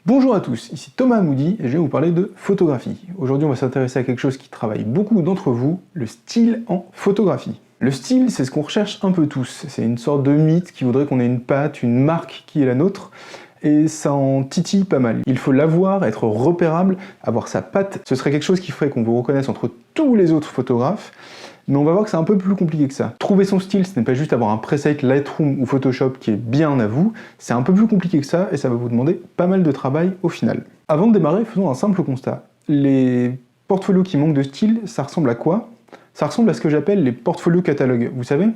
Bonjour à tous, ici Thomas Moody et je vais vous parler de photographie. Aujourd'hui on va s'intéresser à quelque chose qui travaille beaucoup d'entre vous, le style en photographie. Le style, c'est ce qu'on recherche un peu tous, c'est une sorte de mythe qui voudrait qu'on ait une patte, une marque qui est la nôtre, et ça en titille pas mal. Il faut l'avoir, être repérable, avoir sa patte, ce serait quelque chose qui ferait qu'on vous reconnaisse entre tous les autres photographes, mais on va voir que c'est un peu plus compliqué que ça. Trouver son style, ce n'est pas juste avoir un preset Lightroom ou Photoshop qui est bien à vous, c'est un peu plus compliqué que ça et ça va vous demander pas mal de travail au final. Avant de démarrer, faisons un simple constat. Les portfolios qui manquent de style, ça ressemble à quoi? Ça ressemble à ce que j'appelle les portfolios catalogues. Vous savez,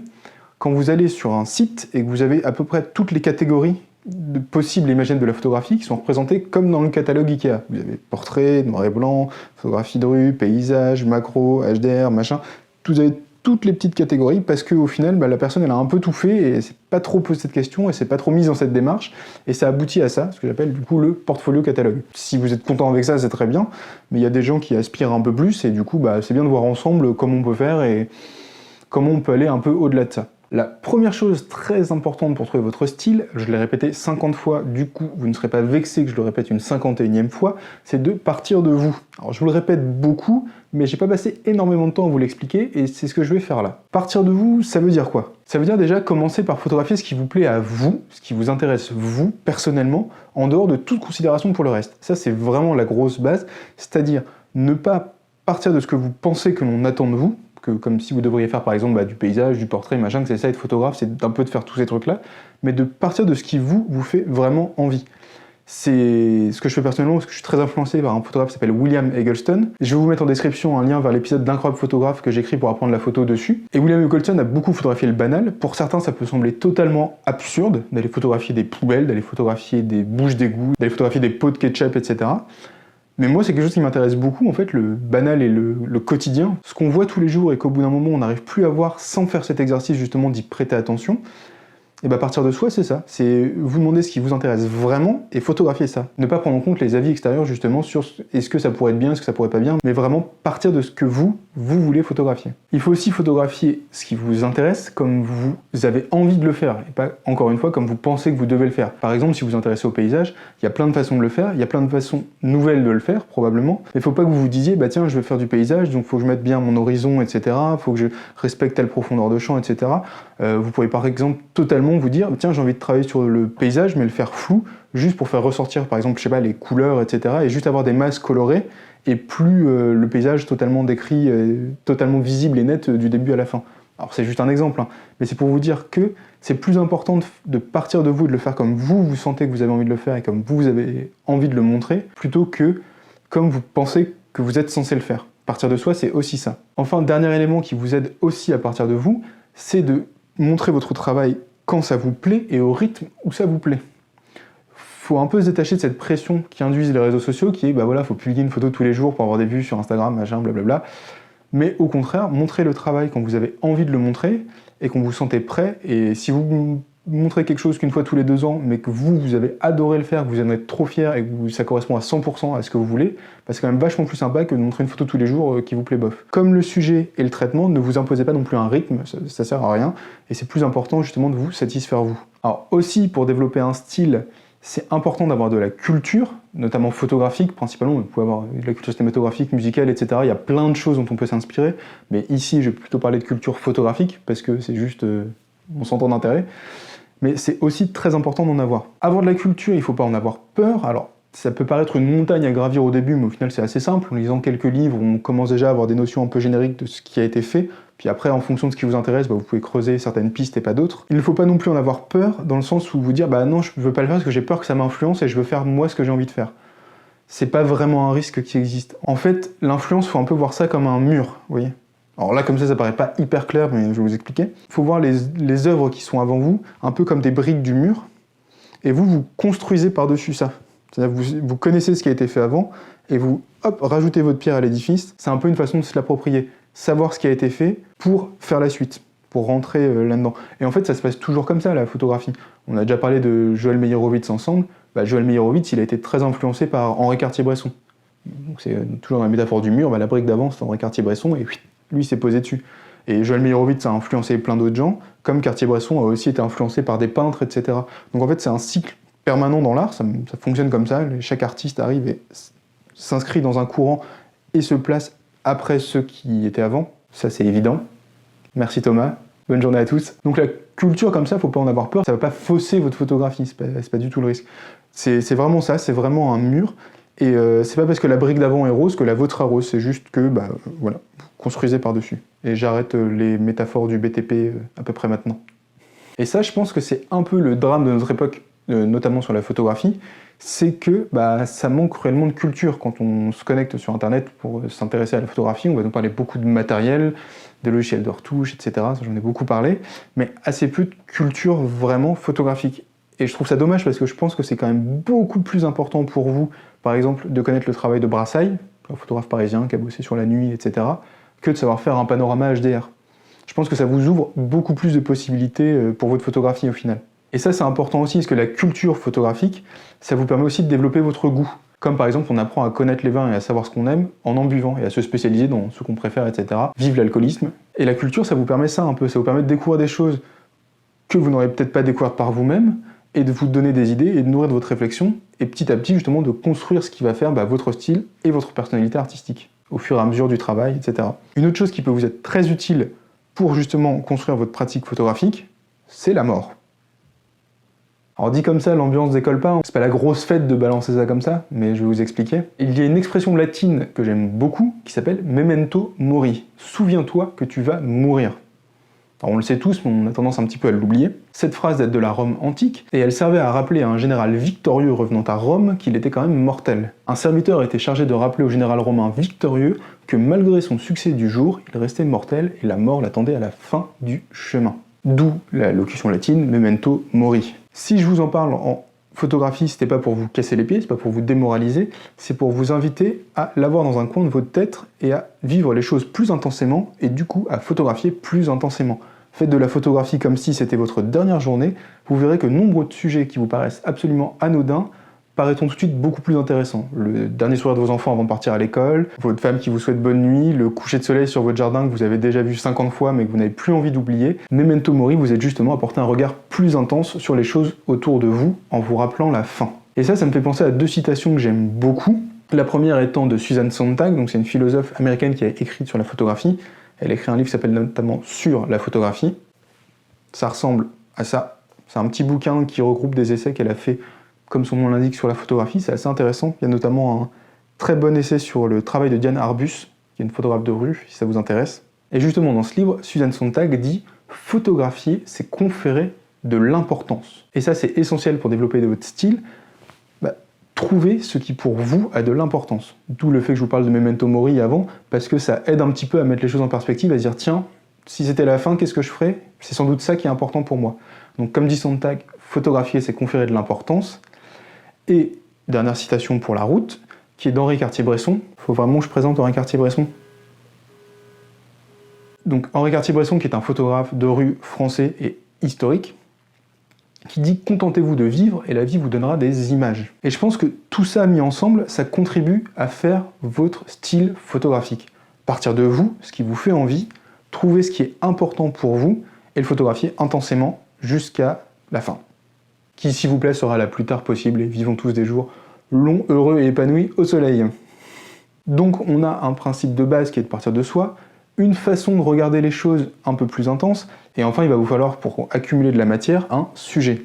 quand vous allez sur un site et que vous avez à peu près toutes les catégories de possibles imaginables de la photographie qui sont représentées comme dans le catalogue Ikea. Vous avez portrait, noir et blanc, photographie de rue, paysage, macro, HDR, machin. Vous avez toutes les petites catégories parce qu'au final, la personne elle a un peu tout fait et elle s'est pas trop posé cette question, elle s'est pas trop mise dans cette démarche et ça aboutit à ça, ce que j'appelle du coup le portfolio catalogue. Si vous êtes content avec ça, c'est très bien, mais il y a des gens qui aspirent un peu plus et du coup c'est bien de voir ensemble comment on peut faire et comment on peut aller un peu au-delà de ça. La première chose très importante pour trouver votre style, je l'ai répété 50 fois, du coup vous ne serez pas vexé que je le répète une 51e fois, c'est de partir de vous. Alors je vous le répète beaucoup, mais j'ai pas passé énormément de temps à vous l'expliquer et c'est ce que je vais faire là. Partir de vous, ça veut dire quoi? Ça veut dire déjà commencer par photographier ce qui vous plaît à vous, ce qui vous intéresse vous, personnellement, en dehors de toute considération pour le reste. Ça c'est vraiment la grosse base, c'est-à-dire ne pas partir de ce que vous pensez que l'on attend de vous, comme si vous devriez faire par exemple du paysage, du portrait, machin, que c'est ça être photographe, c'est un peu de faire tous ces trucs-là, mais de partir de ce qui vous fait vraiment envie. C'est ce que je fais personnellement parce que je suis très influencé par un photographe qui s'appelle William Eggleston. Je vais vous mettre en description un lien vers l'épisode d'Incroyable Photographe que j'écris pour apprendre la photo dessus. Et William Eggleston a beaucoup photographié le banal. Pour certains, ça peut sembler totalement absurde d'aller photographier des poubelles, d'aller photographier des bouches d'égout, d'aller photographier des pots de ketchup, etc. Mais moi, c'est quelque chose qui m'intéresse beaucoup, en fait, le banal et le quotidien. Ce qu'on voit tous les jours et qu'au bout d'un moment, on n'arrive plus à voir sans faire cet exercice, justement, d'y prêter attention. Et partir de soi, c'est ça. C'est vous demander ce qui vous intéresse vraiment et photographier ça. Ne pas prendre en compte les avis extérieurs, justement, sur est-ce que ça pourrait être bien, est-ce que ça pourrait pas bien, mais vraiment partir de ce que vous voulez photographier. Il faut aussi photographier ce qui vous intéresse comme vous avez envie de le faire, et pas, encore une fois, comme vous pensez que vous devez le faire. Par exemple, si vous vous intéressez au paysage, il y a plein de façons de le faire, il y a plein de façons nouvelles de le faire, probablement, mais il faut pas que vous vous disiez, tiens, je vais faire du paysage, donc il faut que je mette bien mon horizon, etc., il faut que je respecte telle profondeur de champ, etc. Vous pourriez par exemple totalement vous dire, tiens, j'ai envie de travailler sur le paysage, mais le faire flou, juste pour faire ressortir, par exemple, je sais pas, les couleurs, etc., et juste avoir des masses colorées, et plus le paysage totalement décrit, totalement visible et net du début à la fin. Alors c'est juste un exemple, mais c'est pour vous dire que c'est plus important de partir de vous et de le faire comme vous sentez que vous avez envie de le faire et comme vous avez envie de le montrer, plutôt que comme vous pensez que vous êtes censé le faire. Partir de soi, c'est aussi ça. Enfin, dernier élément qui vous aide aussi à partir de vous, c'est de montrer votre travail quand ça vous plaît et au rythme où ça vous plaît. Faut un peu se détacher de cette pression qui induisent les réseaux sociaux, qui est, faut publier une photo tous les jours pour avoir des vues sur Instagram, machin, blablabla. Mais au contraire, montrez le travail quand vous avez envie de le montrer et quand vous vous sentez prêt. Et si vous montrez quelque chose qu'une fois tous les 2 ans, mais que vous avez adoré le faire, que vous en êtes trop fier et que ça correspond à 100% à ce que vous voulez, c'est quand même vachement plus sympa que de montrer une photo tous les jours qui vous plaît bof. Comme le sujet et le traitement, ne vous imposez pas non plus un rythme, ça sert à rien, et c'est plus important justement de vous satisfaire vous. Alors aussi, pour développer un style, c'est important d'avoir de la culture, notamment photographique principalement, vous pouvez avoir de la culture cinématographique, musicale, etc. Il y a plein de choses dont on peut s'inspirer, mais ici je vais plutôt parler de culture photographique, parce que c'est juste mon centre d'intérêt. Mais c'est aussi très important d'en avoir. Avoir de la culture, il ne faut pas en avoir peur. Alors, ça peut paraître une montagne à gravir au début, mais au final c'est assez simple. En lisant quelques livres, on commence déjà à avoir des notions un peu génériques de ce qui a été fait. Puis après, en fonction de ce qui vous intéresse, vous pouvez creuser certaines pistes et pas d'autres. Il ne faut pas non plus en avoir peur, dans le sens où vous dire non, je ne veux pas le faire parce que j'ai peur que ça m'influence et je veux faire moi ce que j'ai envie de faire. C'est pas vraiment un risque qui existe. En fait, l'influence, faut un peu voir ça comme un mur, vous voyez. Alors là, comme ça paraît pas hyper clair, mais je vais vous expliquer. Il faut voir les œuvres qui sont avant vous, un peu comme des briques du mur, et vous construisez par-dessus ça. C'est-à-dire que vous connaissez ce qui a été fait avant, et vous, rajoutez votre pierre à l'édifice. C'est un peu une façon de se l'approprier. Savoir ce qui a été fait pour faire la suite, pour rentrer là-dedans. Et en fait, ça se passe toujours comme ça, la photographie. On a déjà parlé de Joël Meyerowitz ensemble. Joël Meyerowitz, il a été très influencé par Henri Cartier-Bresson. Donc c'est toujours la métaphore du mur, la brique d'avant, c'est Henri Cartier-Bresson, et lui s'est posé dessus. Et Joël Meyerowitz a influencé plein d'autres gens, comme Cartier-Bresson a aussi été influencé par des peintres, etc. Donc en fait, c'est un cycle permanent dans l'art, ça fonctionne comme ça, chaque artiste arrive et s'inscrit dans un courant et se place après ceux qui étaient avant, ça c'est évident. Merci Thomas, bonne journée à tous. Donc la culture comme ça, faut pas en avoir peur, ça va pas fausser votre photographie, c'est pas du tout le risque. C'est vraiment ça, c'est vraiment un mur, et c'est pas parce que la brique d'avant est rose que la vôtre sera rose, c'est juste que, voilà, vous construisez par-dessus. Et j'arrête les métaphores du BTP à peu près maintenant. Et ça, je pense que c'est un peu le drame de notre époque, notamment sur la photographie, c'est que ça manque réellement de culture. Quand on se connecte sur Internet pour s'intéresser à la photographie, on va nous parler beaucoup de matériel, des logiciels de retouche, etc. Ça, j'en ai beaucoup parlé, mais assez peu de culture vraiment photographique. Et je trouve ça dommage parce que je pense que c'est quand même beaucoup plus important pour vous, par exemple, de connaître le travail de Brassailles, un photographe parisien qui a bossé sur la nuit, etc., que de savoir faire un panorama HDR. Je pense que ça vous ouvre beaucoup plus de possibilités pour votre photographie au final. Et ça, c'est important aussi, parce que la culture photographique, ça vous permet aussi de développer votre goût. Comme par exemple, on apprend à connaître les vins et à savoir ce qu'on aime en buvant, et à se spécialiser dans ce qu'on préfère, etc. Vive l'alcoolisme. Et la culture, ça vous permet ça un peu, ça vous permet de découvrir des choses que vous n'aurez peut-être pas découvertes par vous-même, et de vous donner des idées, et de nourrir de votre réflexion, et petit à petit, justement, de construire ce qui va faire votre style et votre personnalité artistique, au fur et à mesure du travail, etc. Une autre chose qui peut vous être très utile pour justement construire votre pratique photographique, c'est la mort. Alors dit comme ça, l'ambiance décolle pas, c'est pas la grosse fête de balancer ça comme ça, mais je vais vous expliquer. Il y a une expression latine que j'aime beaucoup, qui s'appelle « memento mori ». Souviens-toi que tu vas mourir. Alors on le sait tous, mais on a tendance un petit peu à l'oublier. Cette phrase date de la Rome antique, et elle servait à rappeler à un général victorieux revenant à Rome qu'il était quand même mortel. Un serviteur était chargé de rappeler au général romain victorieux que malgré son succès du jour, il restait mortel et la mort l'attendait à la fin du chemin. D'où la locution latine « memento mori ». Si je vous en parle en photographie, c'était pas pour vous casser les pieds, c'est pas pour vous démoraliser, c'est pour vous inviter à l'avoir dans un coin de votre tête et à vivre les choses plus intensément et du coup à photographier plus intensément. Faites de la photographie comme si c'était votre dernière journée, vous verrez que nombre de sujets qui vous paraissent absolument anodins paraîtront tout de suite beaucoup plus intéressants. Le dernier sourire de vos enfants avant de partir à l'école, votre femme qui vous souhaite bonne nuit, le coucher de soleil sur votre jardin que vous avez déjà vu 50 fois mais que vous n'avez plus envie d'oublier. Memento mori, vous êtes justement à porter un regard plus intense sur les choses autour de vous en vous rappelant la fin. Et ça me fait penser à deux citations que j'aime beaucoup. La première étant de Susan Sontag, donc c'est une philosophe américaine qui a écrit sur la photographie. Elle a écrit un livre qui s'appelle notamment Sur la photographie. Ça ressemble à ça. C'est un petit bouquin qui regroupe des essais qu'elle a fait, comme son nom l'indique, sur la photographie. C'est assez intéressant. Il y a notamment un très bon essai sur le travail de Diane Arbus, qui est une photographe de rue, si ça vous intéresse. Et justement, dans ce livre, Susan Sontag dit « Photographier, c'est conférer de l'importance ». Et ça, c'est essentiel pour développer votre style. Trouvez ce qui, pour vous, a de l'importance. D'où le fait que je vous parle de Memento Mori avant, parce que ça aide un petit peu à mettre les choses en perspective, à se dire « Tiens, si c'était la fin, qu'est-ce que je ferais ? C'est sans doute ça qui est important pour moi. » Donc, comme dit Sontag, photographier, c'est conférer de l'importance. Et dernière citation pour la route, qui est d'Henri Cartier-Bresson. Il faut vraiment que je présente Henri Cartier-Bresson. Donc Henri Cartier-Bresson, qui est un photographe de rue français et historique, qui dit « Contentez-vous de vivre et la vie vous donnera des images ». Et je pense que tout ça mis ensemble, ça contribue à faire votre style photographique. Partir de vous, ce qui vous fait envie, trouver ce qui est important pour vous et le photographier intensément jusqu'à la fin. Qui, s'il vous plaît, sera la plus tard possible et vivons tous des jours longs, heureux et épanouis au soleil. Donc on a un principe de base qui est de partir de soi, une façon de regarder les choses un peu plus intense, et enfin il va vous falloir, pour accumuler de la matière, un sujet.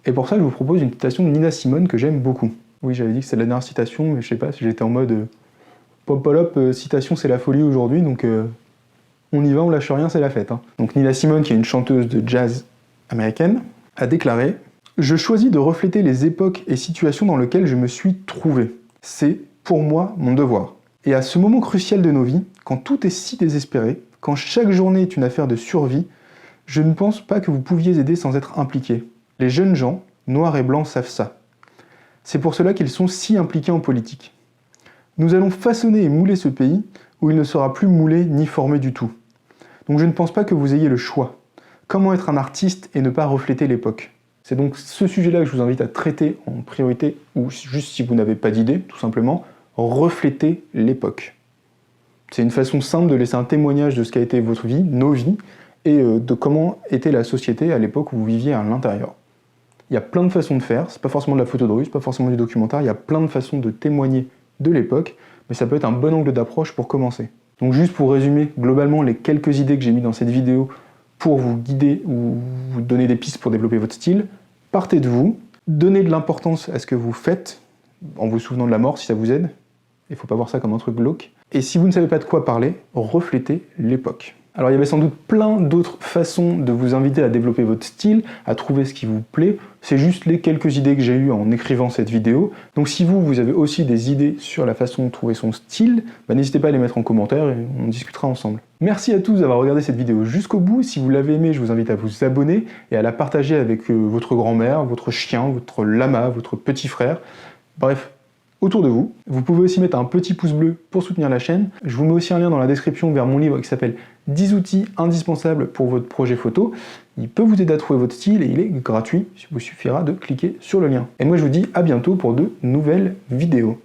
Et pour ça, je vous propose une citation de Nina Simone que j'aime beaucoup. Oui, j'avais dit que c'était la dernière citation, mais je sais pas si j'étais en mode pop-pop, citation c'est la folie aujourd'hui, donc on y va, on lâche rien, c'est la fête. Donc Nina Simone, qui est une chanteuse de jazz américaine, a déclaré « Je choisis de refléter les époques et situations dans lesquelles je me suis trouvé. C'est, pour moi, mon devoir. Et à ce moment crucial de nos vies, quand tout est si désespéré, quand chaque journée est une affaire de survie, je ne pense pas que vous pouviez aider sans être impliqué. Les jeunes gens, noirs et blancs, savent ça. C'est pour cela qu'ils sont si impliqués en politique. Nous allons façonner et mouler ce pays où il ne sera plus moulé ni formé du tout. Donc je ne pense pas que vous ayez le choix. Comment être un artiste et ne pas refléter l'époque ? C'est donc ce sujet-là que je vous invite à traiter en priorité, ou juste si vous n'avez pas d'idée, tout simplement, refléter l'époque. C'est une façon simple de laisser un témoignage de ce qu'a été votre vie, nos vies, et de comment était la société à l'époque où vous viviez à l'intérieur. Il y a plein de façons de faire, c'est pas forcément de la photo de rue, c'est pas forcément du documentaire, il y a plein de façons de témoigner de l'époque, mais ça peut être un bon angle d'approche pour commencer. Donc juste pour résumer globalement les quelques idées que j'ai mis dans cette vidéo pour vous guider ou vous donner des pistes pour développer votre style, partez de vous, donnez de l'importance à ce que vous faites, en vous souvenant de la mort si ça vous aide, il faut pas voir ça comme un truc glauque, et si vous ne savez pas de quoi parler, reflétez l'époque. Alors il y avait sans doute plein d'autres façons de vous inviter à développer votre style, à trouver ce qui vous plaît, c'est juste les quelques idées que j'ai eues en écrivant cette vidéo. Donc si vous avez aussi des idées sur la façon de trouver son style, n'hésitez pas à les mettre en commentaire et on discutera ensemble. Merci à tous d'avoir regardé cette vidéo jusqu'au bout. Si vous l'avez aimée, je vous invite à vous abonner et à la partager avec votre grand-mère, votre chien, votre lama, votre petit frère, bref, autour de vous. Vous pouvez aussi mettre un petit pouce bleu pour soutenir la chaîne. Je vous mets aussi un lien dans la description vers mon livre qui s'appelle 10 outils indispensables pour votre projet photo. Il peut vous aider à trouver votre style et il est gratuit. Il vous suffira de cliquer sur le lien. Et moi je vous dis à bientôt pour de nouvelles vidéos.